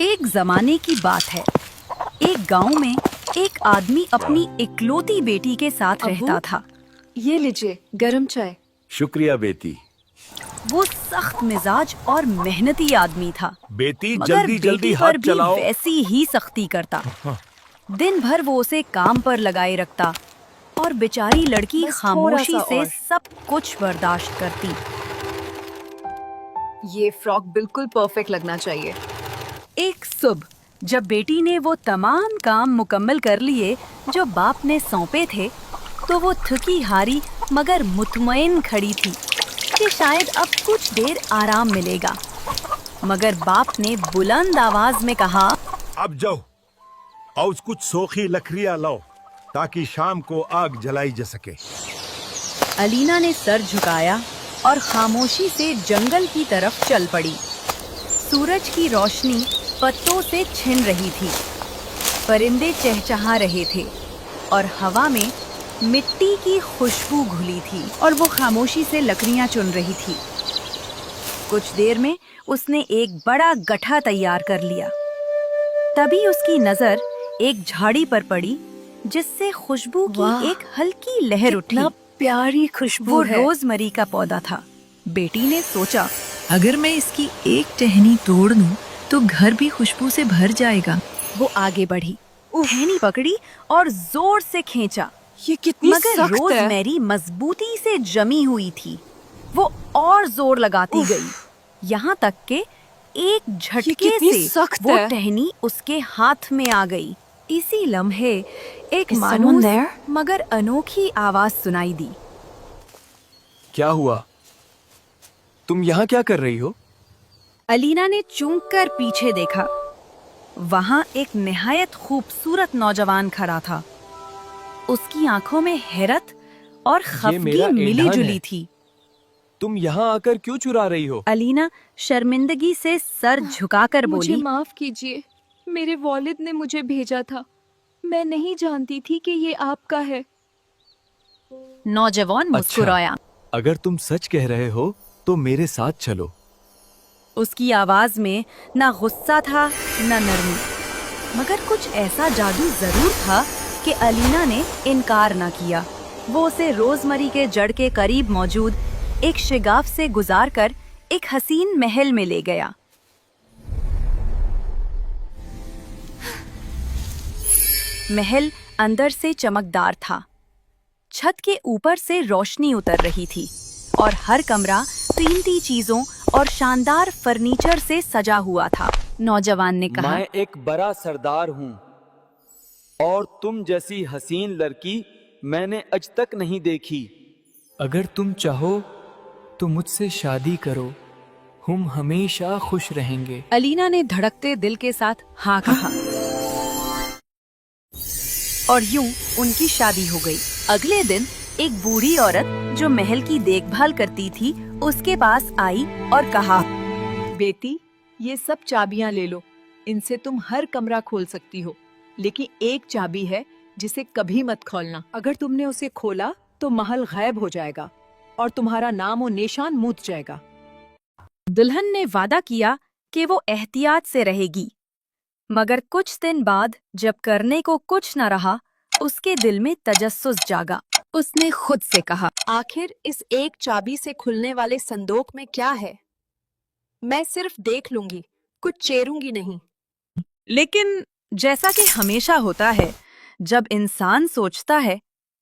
एक जमाने की बात है। एक गांव में एक आदमी अपनी इकलौती बेटी के साथ रहता था। ये लीजिए गरम चाय। शुक्रिया बेटी। वो सख्त मिजाज और मेहनती आदमी था, बेटी मगर जल्दी जल्दी बेटी हाथ पर भी चलाओ। वैसी ही सख्ती करता। दिन भर वो उसे काम पर लगाए रखता और बेचारी लड़की बस खामोशी थोड़ा सा से और। सब कुछ बर्दाश्त करती। ये फ्रॉक बिल्कुल परफेक्ट लगना चाहिए। एक सुबह जब बेटी ने वो तमाम काम मुकम्मल कर लिए जो बाप ने सौंपे थे, तो वो थकी हारी मगर मुतमईन खड़ी थी कि शायद अब कुछ देर आराम मिलेगा। मगर बाप ने बुलंद आवाज में कहा, अब जाओ और कुछ सूखी लकड़ियां लाओ ताकि शाम को आग जलाई जा सके। अलीना ने सर झुकाया और खामोशी से जंगल की तरफ चल पड़ी। सूरज की रोशनी पत्तों से छिन रही थी, परिंदे चहचहा रहे थे और हवा में मिट्टी की खुशबू घुली थी और वो खामोशी से लकड़ियां चुन रही थी। कुछ देर में उसने एक बड़ा गट्ठा तैयार कर लिया। तभी उसकी नजर एक झाड़ी पर पड़ी जिससे खुशबू वाह, की एक हल्की लहर उठी। कितना प्यारी खुशबू वो है। रोजमरी का पौधा था। बेटी ने सोचा, अगर मैं इसकी एक टहनी तोड़ दूं तो घर भी खुशबू से भर जाएगा। वो आगे बढ़ी, टहनी पकड़ी और जोर से खींचा, ये कितनी मगर सख्त है। रोजमेरी मजबूती से जमी हुई थी। वो और जोर लगाती गई, यहाँ तक कि एक झटके कितनी से सख्त वो है। टहनी उसके हाथ में आ गई। इसी लम्हे एक Is someone मानूस there? मगर अनोखी आवाज सुनाई दी। क्या हुआ? तुम यहाँ क्या कर रही हो? अलीना ने चूक कर पीछे देखा। वहां एक निहायत खूबसूरत नौजवान खड़ा था। उसकी आंखों में हैरत और खफगी मेरा मिली एधान जुली है। थी। तुम यहाँ आकर क्यों चुरा रही हो? अलीना शर्मिंदगी से सर झुकाकर मुझे बोली, माफ कीजिए, मेरे वालिद ने मुझे भेजा था। मैं नहीं जानती थी कि ये आपका है। नौजवान मुस्कुराया। अगर तुम सच कह रहे हो तो मेरे साथ चलो। उसकी आवाज में ना गुस्सा था न नरमी, मगर कुछ ऐसा जादू जरूर था कि अलीना ने इनकार न किया। वो उसे रोजमरी के जड़ के करीब मौजूद एक शिगाफ से गुजारकर एक हसीन महल में ले गया। महल अंदर से चमकदार था। छत के ऊपर से रोशनी उतर रही थी और हर कमरा कीमती चीजों और शानदार फर्नीचर से सजा हुआ था। नौजवान ने कहा, मैं एक बड़ा सरदार हूँ और तुम जैसी हसीन लड़की मैंने आज तक नहीं देखी। अगर तुम चाहो तो मुझसे शादी करो, हम हमेशा खुश रहेंगे। अलीना ने धड़कते दिल के साथ हाँ कहा और यूं उनकी शादी हो गई। अगले दिन एक बूढ़ी औरत जो महल की देखभाल करती थी उसके पास आई और कहा, बेटी, ये सब चाबियां ले लो। इनसे तुम हर कमरा खोल सकती हो, लेकिन एक चाबी है जिसे कभी मत खोलना। अगर तुमने उसे खोला तो महल गायब हो जाएगा और तुम्हारा नाम और निशान मूत जाएगा। दुल्हन ने वादा किया कि वो एहतियात से रहेगी। मगर कुछ दिन बाद जब करने को कुछ न रहा, उसके दिल में तजस्सुस जागा। उसने खुद से कहा, आखिर इस एक चाबी से खुलने वाले संदूक में क्या है? मैं सिर्फ देख लूंगी, कुछ चेरूंगी नहीं। लेकिन जैसा कि हमेशा होता है, जब इंसान सोचता है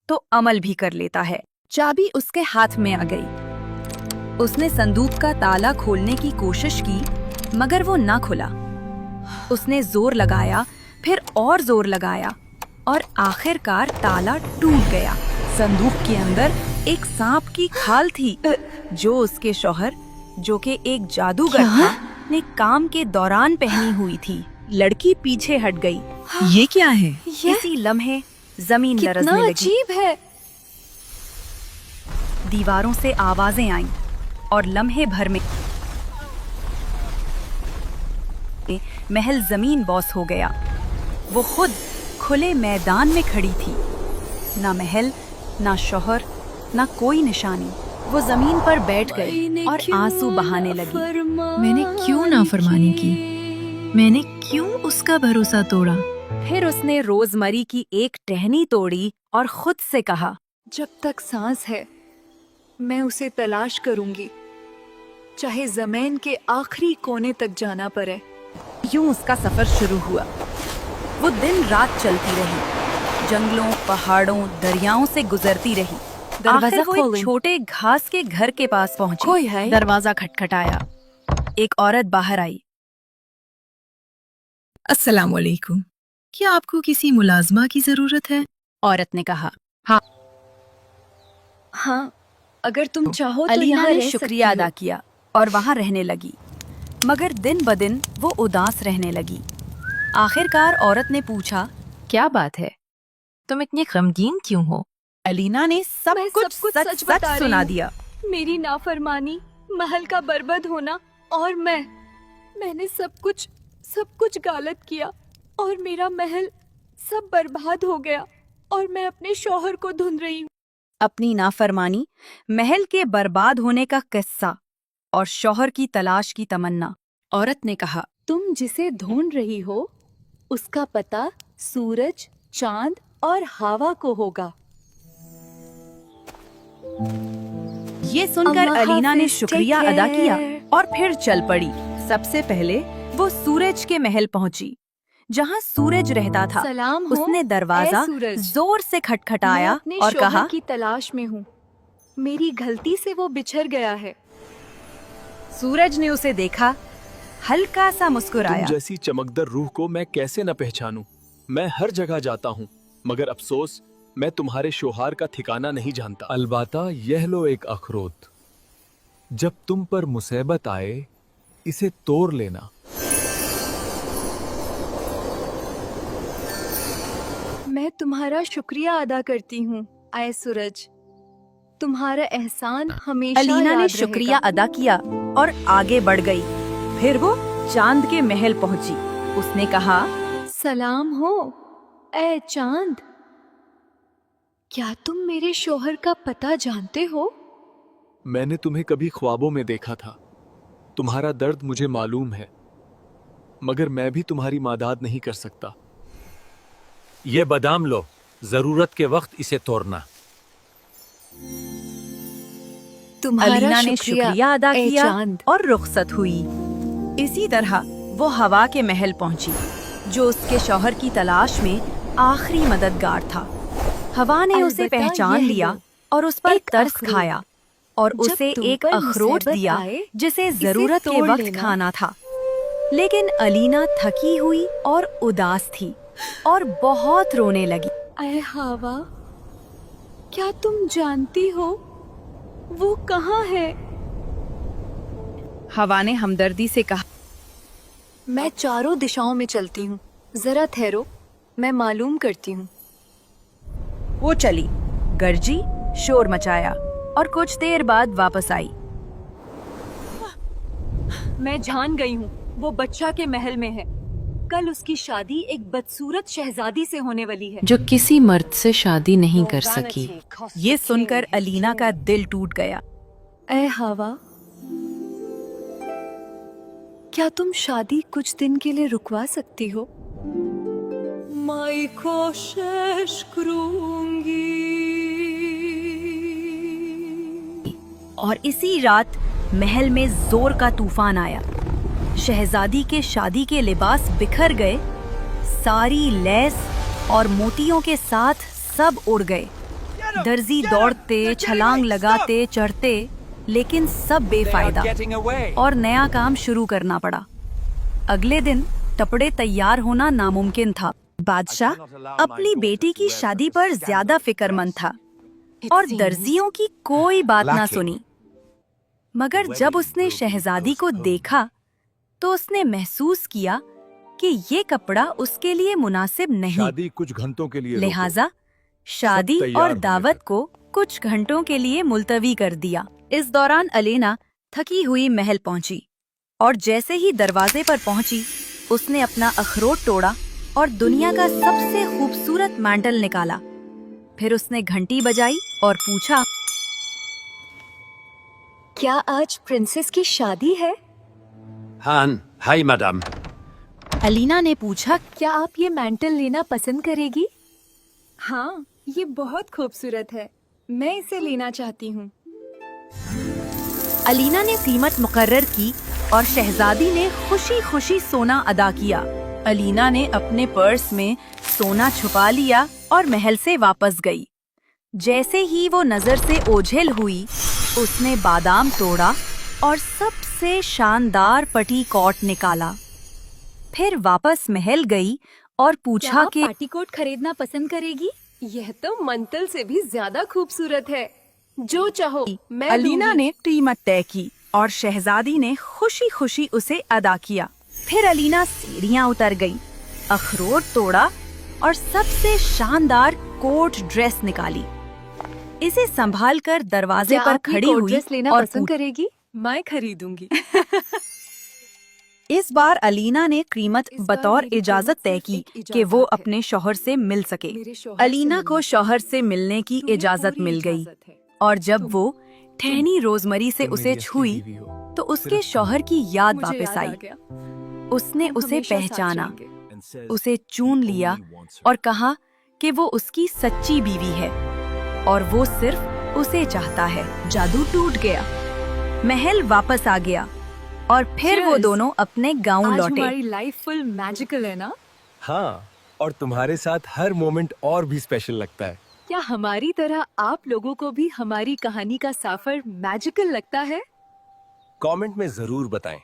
तो अमल भी कर लेता है। चाबी उसके हाथ में आ गई। उसने संदूक का ताला खोलने की कोशिश की, मगर वो ना खुला। उसने जोर लगाया, फिर और जोर लगाया और आखिरकार ताला टूट गया। संदूक के अंदर एक सांप की खाल थी जो उसके शौहर, जो कि एक जादूगर था, ने काम के दौरान पहनी हुई थी। लड़की पीछे हट गई। ये क्या है? इसी लम्हे जमीन कितना लरजने लगी। अजीब है। दीवारों से आवाजें आईं और लम्हे भर में महल जमीन बॉस हो गया। वो खुद खुले मैदान में खड़ी थी। ना महल, ना शौहर, ना कोई निशानी। वो जमीन पर बैठ गई और आंसू बहाने लगी। मैंने क्यों नाफरमानी की? मैंने क्यों उसका भरोसा तोड़ा? फिर उसने रोजमरी की एक टहनी तोड़ी और खुद से कहा, जब तक सांस है मैं उसे तलाश करूंगी, चाहे जमीन के आखिरी कोने तक जाना पड़े। यूं उसका सफर शुरू हुआ। वो दिन रात चलती रही, जंगलों, पहाड़ों, दरियाओं से गुजरती रही। दरवाजा आखिर वो एक खोलें। छोटे घास के घर के पास पहुंची। कोई है? दरवाजा खटखटाया। एक औरत बाहर आई। अस्सलाम वालेकुम। क्या आपको किसी मुलाजमा की जरूरत है? औरत ने कहा। हाँ, अगर तुम चाहो तो अलीना यहाँ ने रह शुक्रिया सकती हो। अदा किया और वहां रहने लगी। मगर दिन ब दिन वो उदास रहने लगी। आखिरकार औरत ने पूछा, क्या बात है? तुम इतनी गमगीन क्यों हो? अलीना ने सब मैं कुछ सब कुछ सच सच सच बता रही सुना हूँ। दिया। मेरी नाफरमानी, महल का बर्बाद होना और मैंने सब कुछ गलत किया और मेरा महल सब बर्बाद हो गया और मैं अपने शौहर को ढूंढ रही हूँ। अपनी नाफरमानी, महल के बर्बाद होने का किस्सा और शौहर की तलाश की तमन्ना। औरत ने कहा, तुम जिसे ढूंढ रही हो उसका पता सूरज, चांद और हवा को होगा। ये सुनकर अल्लाह अलीना ने हाफिज, शुक्रिया take अदा किया care। और फिर चल पड़ी। सबसे पहले वो सूरज के महल पहुंची, जहां सूरज रहता था। सलाम हो, उसने दरवाजा ए सूरज। जोर से मैं खटखटाया अपने और शौहर कहा, की तलाश में हूँ। मेरी गलती से वो बिछड़ गया है। सूरज ने उसे देखा, हल्का सा तुम मुस्कुराया। जैसी चमकदर रूह को मैं कैसे न पहचानूं? मैं हर जगह जाता हूँ, मगर अफसोस मैं तुम्हारे शोहार का ठिकाना नहीं जानता। अलबाता यह लो एक अखरोट। जब तुम पर मुसीबत आए, इसे तोड़ लेना। मैं तुम्हारा शुक्रिया अदा करती हूँ, आए सूरज। तुम्हारा एहसान हमेशा अलीना याद ने शुक्रिया रहेगा। अदा किया और आगे बढ़ गई। फिर वो चांद के महल पहुंची। उसने कहा, सलाम हो, ए चांद। क्या तुम मेरे शौहर का पता जानते हो? मैंने तुम्हें कभी ख्वाबों में देखा था। तुम्हारा दर्द मुझे मालूम है, मगर मैं भी तुम्हारी मदद नहीं कर सकता। ये बादाम लो, जरूरत के वक्त इसे तोड़ना। तुम्हारा अलीना ने शुक्रिया अदा ए किया चांद। और रुखसत हुई। इसी तरह वो हवा के महल पहुंची, जो उसके शौहर की तलाश में आखिरी मददगार था। हवा ने उसे अलबत्ता पहचान यह लिया लो, और उस पर एक तरस अखरोट। खाया और जब उसे तुम एक पर अखरोट मुसीबत दिया आए, जिसे इसे जरूरत के तोड़ वक्त लेना। खाना था। लेकिन अलीना थकी हुई और उदास थी और बहुत रोने लगी। अय हवा, क्या तुम जानती हो वो कहाँ है? हवा ने हमदर्दी से कहा, मैं चारों दिशाओं में चलती हूँ, जरा ठहरो, मैं मालूम करती हूँ। वो चली, गरजी, शोर मचाया और कुछ देर बाद वापस आई। मैं जान गई हूँ, वो बच्चा के महल में है। कल उसकी शादी एक बदसूरत शहजादी से होने वाली है। जो किसी मर्द से शादी नहीं कर सकी। ये सुनकर अलीना का दिल टूट गया। ए हवा, क्या तुम शादी कुछ दिन के लिए रुकवा सकती हो? मैं कोशिश करूंगी। और इसी रात महल में जोर का तूफान आया। शहजादी के शादी के लिबास बिखर गए। सारी लैस और मोतियों के साथ सब उड़ गए। दर्जी दौड़ते, छलांग लगाते, चढ़ते, लेकिन सब बेफायदा और नया काम शुरू करना पड़ा। अगले दिन कपड़े तैयार होना नामुमकिन था। बादशाह अपनी बेटी की शादी पर ज्यादा फिक्रमंद था और दर्जियों की कोई बात ना सुनी। मगर जब उसने शहजादी को देखा तो उसने महसूस किया कि ये कपड़ा उसके लिए मुनासिब नहीं। शादी कुछ घंटों के लिए रोको। लिहाजा शादी तैयार और होने दावत तक। को कुछ घंटों के लिए मुलतवी कर दिया। इस दौरान अलीना थकी हुई महल पहुंची और जैसे ही दरवाजे पर पहुंची उसने अपना अखरोट तोड़ा और दुनिया का सबसे खूबसूरत मैंटल निकाला। फिर उसने घंटी बजाई और पूछा, क्या आज प्रिंसेस की शादी है? हान, हाय मैडम। अलीना ने पूछा, क्या आप ये मैंटल लेना पसंद करेगी? हाँ, ये बहुत खूबसूरत है, मैं इसे लेना चाहती हूँ। अलीना ने कीमत मुकर्रर की और शहजादी ने खुशी खुशी सोना अदा किया। अलीना ने अपने पर्स में सोना छुपा लिया और महल से वापस गई। जैसे ही वो नजर से ओझल हुई, उसने बादाम तोड़ा और सबसे शानदार पेटीकोट निकाला। फिर वापस महल गई और पूछा कि पेटीकोट खरीदना पसंद करेगी? यह तो मंतल से भी ज्यादा खूबसूरत है। जो चाहो मैं अलीना दूंगी। ने कीमत तय की और शहजादी ने खुशी खुशी उसे अदा किया। फिर अलीना सीढ़ियां उतर गई, अखरोट तोड़ा और सबसे शानदार कोट ड्रेस निकाली। इसे संभालकर दरवाजे क्या पर आप ये खड़ी कोट हुई ड्रेस लेना और पसंद करेगी? मैं खरीदूंगी। इस बार अलीना ने कीमत इस बार बतौर मेरी इजाजत कीमत तय सिर्फ की एक कि वो इजाजत है। अपने शौहर से मिल सके। मेरे शौहर से अलीना को मिलने शौहर से मिलने की तुम्हें इजाजत पूरी मिल गई इजाजत है। और जब वो ठहनी रोजमरी से तुम उसे मेरी असली छुई बीवी हो। तो उसके सिर्फ शौहर की याद मुझे वापस याद आ आई। गया। उसने हम उसे हमेशा साथ पहचाना, रहेंगे। उसे चूम लिया और कहा कि वो उसकी सच्ची बीवी है और वो सिर्फ उसे चाहता है। जादू टूट गया, महल वापस आ गया और फिर वो Cheers! दोनों अपने गांव आज लौटे। हमारी लाइफ फुल मैजिकल है ना? हाँ, और तुम्हारे साथ हर मोमेंट और भी स्पेशल लगता है। क्या हमारी तरह आप लोगों को भी हमारी कहानी का सफर मैजिकल लगता है? कमेंट में जरूर बताएं।